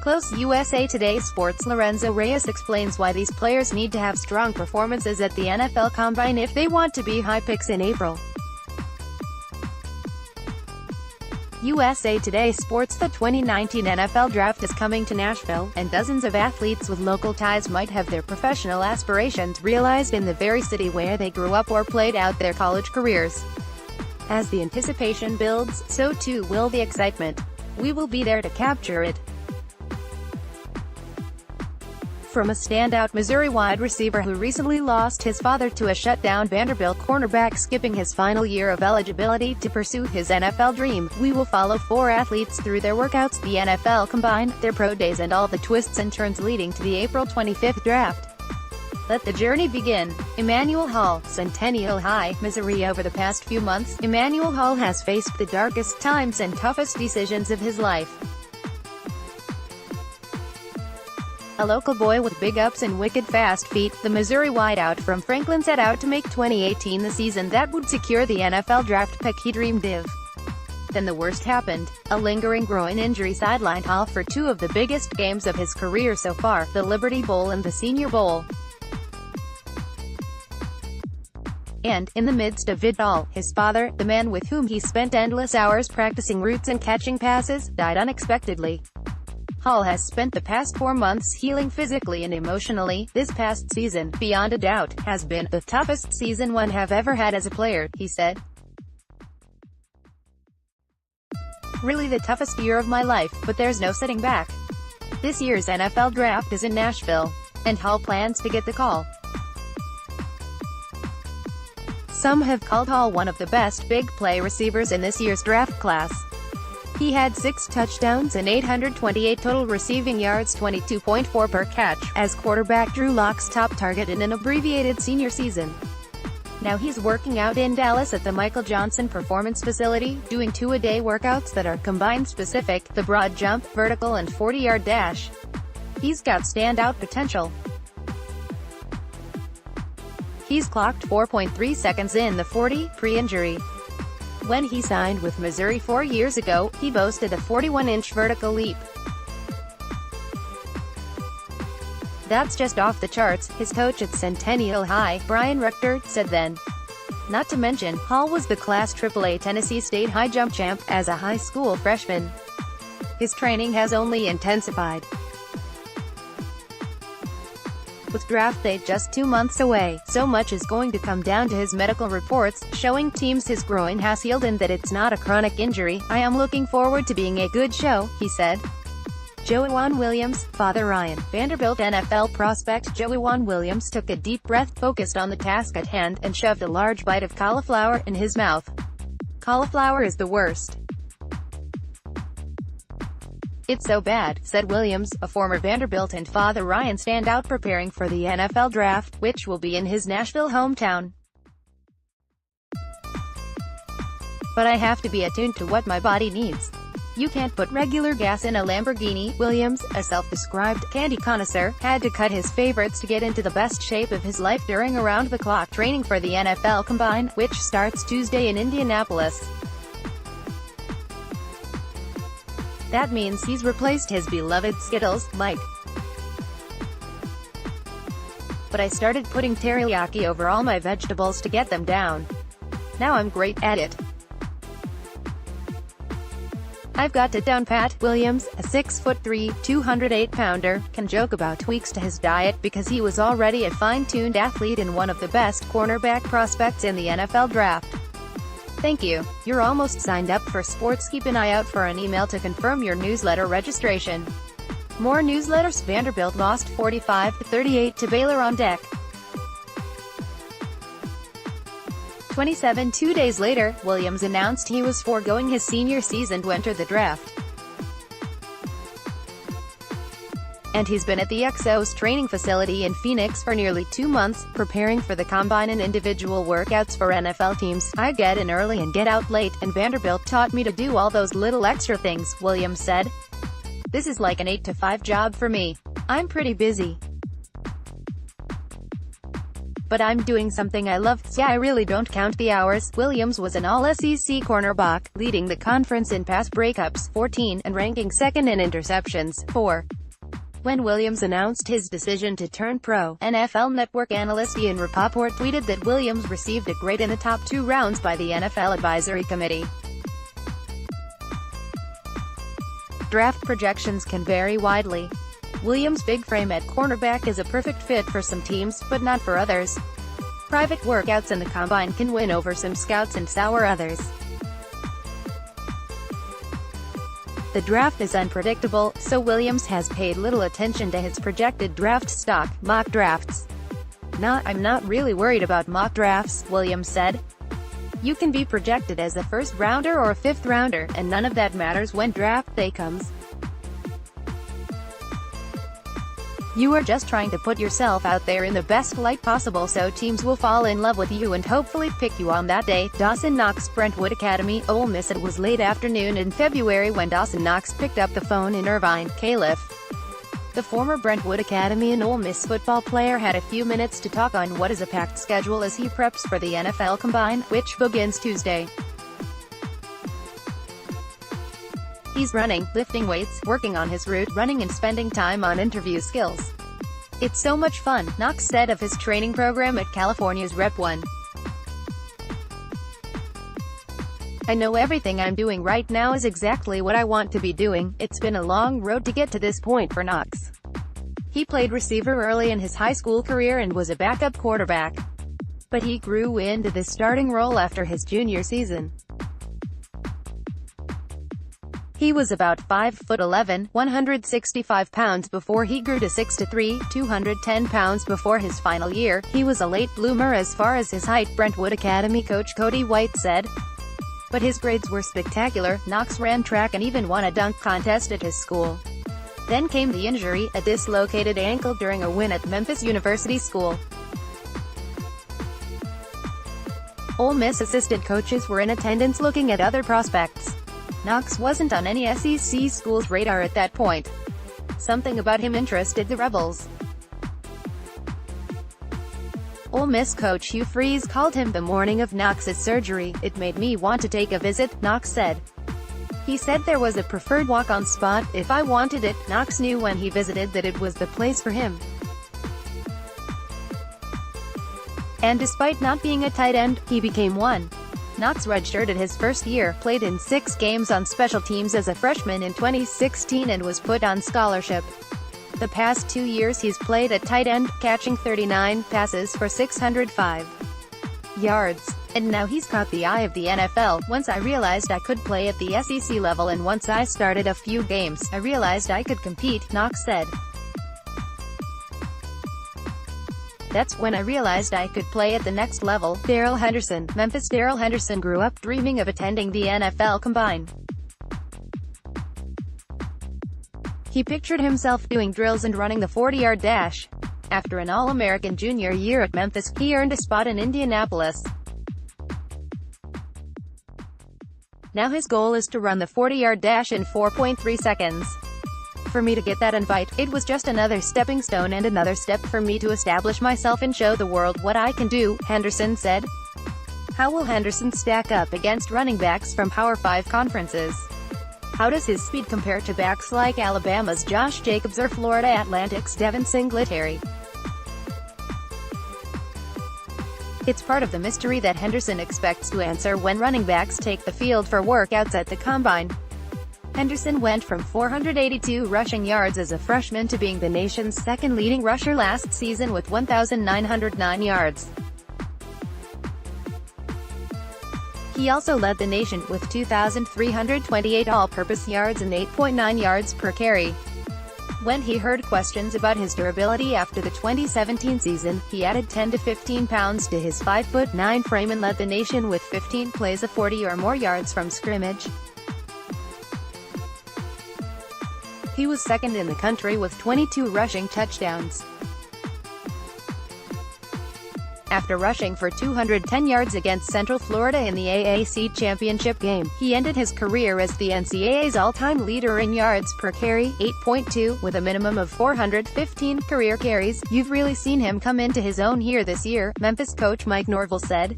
close. USA Today Sports' Lorenzo Reyes explains why these players need to have strong performances at the NFL Combine if they want to be high picks in April. USA Today Sports: The 2019 NFL Draft is coming to Nashville, and dozens of athletes with local ties might have their professional aspirations realized in the very city where they grew up or played out their college careers. As the anticipation builds, so too will the excitement. We will be there to capture it. From a standout Missouri wide receiver who recently lost his father to a shutdown Vanderbilt cornerback skipping his final year of eligibility to pursue his NFL dream, we will follow 4 athletes through their workouts, the NFL Combine, their pro days and all the twists and turns leading to the April 25th draft. Let the journey begin. Emmanuel Hall, Centennial High, Missouri. Over the past few months, Emmanuel Hall has faced the darkest times and toughest decisions of his life. A local boy with big ups and wicked fast feet, the Missouri wideout from Franklin set out to make 2018 the season that would secure the NFL draft pick he dreamed of. Then the worst happened. A lingering groin injury sidelined Hall for 2 of the biggest games of his career so far, the Liberty Bowl and the Senior Bowl. And, in the midst of it all, his father, the man with whom he spent endless hours practicing routes and catching passes, died unexpectedly. Hall has spent the past 4 months healing physically and emotionally. This past season, beyond a doubt, has been the toughest season one have ever had as a player, he said. Really the toughest year of my life, but there's no sitting back. This year's NFL draft is in Nashville, and Hall plans to get the call. Some have called Hall one of the best big play receivers in this year's draft class. He had 6 touchdowns and 828 total receiving yards, 22.4 per catch, as quarterback Drew Lock's top target in an abbreviated senior season. Now he's working out in Dallas at the Michael Johnson Performance Facility, doing 2-a-day workouts that are combine-specific, the broad jump, vertical and 40-yard dash. He's got standout potential. He's clocked 4.3 seconds in the 40, pre-injury. When he signed with Missouri 4 years ago, he boasted a 41-inch vertical leap. That's just off the charts, his coach at Centennial High, Brian Rector, said then. Not to mention, Hall was the Class AAA Tennessee State high jump champ as a high school freshman. His training has only intensified. With draft day just 2 months away, so much is going to come down to his medical reports, showing teams his groin has healed and that it's not a chronic injury. I am looking forward to being a good show, he said. Joejuan Williams, father Ryan, Vanderbilt NFL prospect Joejuan Williams took a deep breath, focused on the task at hand, and shoved a large bite of cauliflower in his mouth. Cauliflower is the worst. It's so bad, said Williams, a former Vanderbilt and father Ryan standout preparing for the NFL draft, which will be in his Nashville hometown. But I have to be attuned to what my body needs. You can't put regular gas in a Lamborghini. Williams, a self-described candy connoisseur, had to cut his favorites to get into the best shape of his life during around-the-clock training for the NFL Combine, which starts Tuesday in Indianapolis. That means he's replaced his beloved Skittles, Mike. But I started putting teriyaki over all my vegetables to get them down. Now I'm great at it. I've got it down pat. Williams, a 6'3", 208-pounder, can joke about tweaks to his diet because he was already a fine-tuned athlete and one of the best cornerback prospects in the NFL draft. Thank you. You're almost signed up for sports. Keep an eye out for an email to confirm your newsletter registration. More newsletters. Vanderbilt lost 45-38 to Baylor on deck. 27 2 days later, Williams announced he was foregoing his senior season to enter the draft. And he's been at the XO's training facility in Phoenix for nearly 2 months, preparing for the combine and individual workouts for NFL teams. I get in early and get out late, and Vanderbilt taught me to do all those little extra things, Williams said. This is like an 8-to-5 job for me. I'm pretty busy. But I'm doing something I love, so I really don't count the hours. Williams was an All-SEC cornerback, leading the conference in pass breakups, 14, and ranking second in interceptions, 4. When Williams announced his decision to turn pro, NFL Network analyst Ian Rapoport tweeted that Williams received a grade in the top 2 rounds by the NFL Advisory Committee. Draft projections can vary widely. Williams' big frame at cornerback is a perfect fit for some teams, but not for others. Private workouts in the combine can win over some scouts and sour others. The draft is unpredictable, so Williams has paid little attention to his projected draft stock, mock drafts. I'm not really worried about mock drafts, Williams said. You can be projected as a first-rounder or a fifth-rounder, and none of that matters when draft day comes. You are just trying to put yourself out there in the best light possible so teams will fall in love with you and hopefully pick you on that day. Dawson Knox, Brentwood Academy, Ole Miss. It was late afternoon in February when Dawson Knox picked up the phone in Irvine, Caliph. The former Brentwood Academy and Ole Miss football player had a few minutes to talk on what is a packed schedule as he preps for the NFL Combine, which begins Tuesday. He's running, lifting weights, working on his route running and spending time on interview skills. It's so much fun, Knox said of his training program at California's Rep 1. I know everything I'm doing right now is exactly what I want to be doing. It's been a long road to get to this point for Knox. He played receiver early in his high school career and was a backup quarterback. But he grew into the starting role after his junior season. He was about 5'11", 165 pounds before he grew to 6'3", 210 pounds before his final year. He was a late bloomer as far as his height, Brentwood Academy coach Cody White said. But his grades were spectacular. Knox ran track and even won a dunk contest at his school. Then came the injury, a dislocated ankle during a win at Memphis University School. Ole Miss assistant coaches were in attendance looking at other prospects. Knox wasn't on any SEC school's radar at that point. Something about him interested the Rebels. Ole Miss coach Hugh Freeze called him the morning of Knox's surgery. It made me want to take a visit, Knox said. He said there was a preferred walk-on spot if I wanted it. Knox knew when he visited that it was the place for him. And despite not being a tight end, he became one. Knox redshirted his first year, played in 6 games on special teams as a freshman in 2016 and was put on scholarship. The past 2 years he's played at tight end, catching 39 passes for 605 yards. And now he's caught the eye of the NFL. Once I realized I could play at the SEC level and once I started a few games, I realized I could compete, Knox said. That's when I realized I could play at the next level. Darrell Henderson, Memphis. Darrell Henderson grew up dreaming of attending the NFL Combine. He pictured himself doing drills and running the 40-yard dash. After an All-American junior year at Memphis, he earned a spot in Indianapolis. Now his goal is to run the 40-yard dash in 4.3 seconds. For me to get that invite, it was just another stepping stone and another step for me to establish myself and show the world what I can do, Henderson said. How will Henderson stack up against running backs from Power 5 conferences? How does his speed compare to backs like Alabama's Josh Jacobs or Florida Atlantic's Devin Singletary? It's part of the mystery that Henderson expects to answer when running backs take the field for workouts at the Combine. Henderson went from 482 rushing yards as a freshman to being the nation's second leading rusher last season with 1,909 yards. He also led the nation with 2,328 all-purpose yards and 8.9 yards per carry. When he heard questions about his durability after the 2017 season, he added 10 to 15 pounds to his 5'9" frame and led the nation with 15 plays of 40 or more yards from scrimmage. He was second in the country with 22 rushing touchdowns. After rushing for 210 yards against Central Florida in the AAC championship game, he ended his career as the NCAA's all-time leader in yards per carry, 8.2, with a minimum of 415 career carries. You've really seen him come into his own here this year, Memphis coach Mike Norvell said.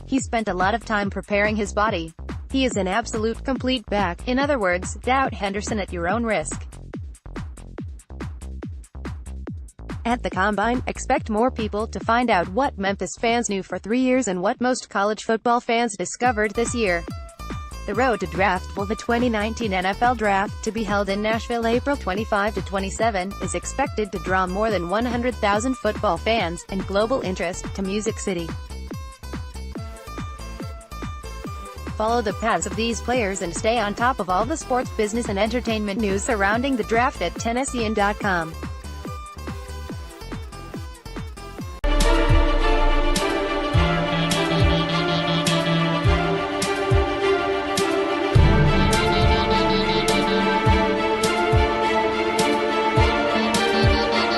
He spent a lot of time preparing his body. He is an absolute complete back. In other words, doubt Henderson at your own risk. At the Combine, expect more people to find out what Memphis fans knew for 3 years and what most college football fans discovered this year. The road to draft will the 2019 NFL Draft, to be held in Nashville April 25 to 27, is expected to draw more than 100,000 football fans, and global interest, to Music City. Follow the paths of these players and stay on top of all the sports, business and entertainment news surrounding the draft at Tennessean.com.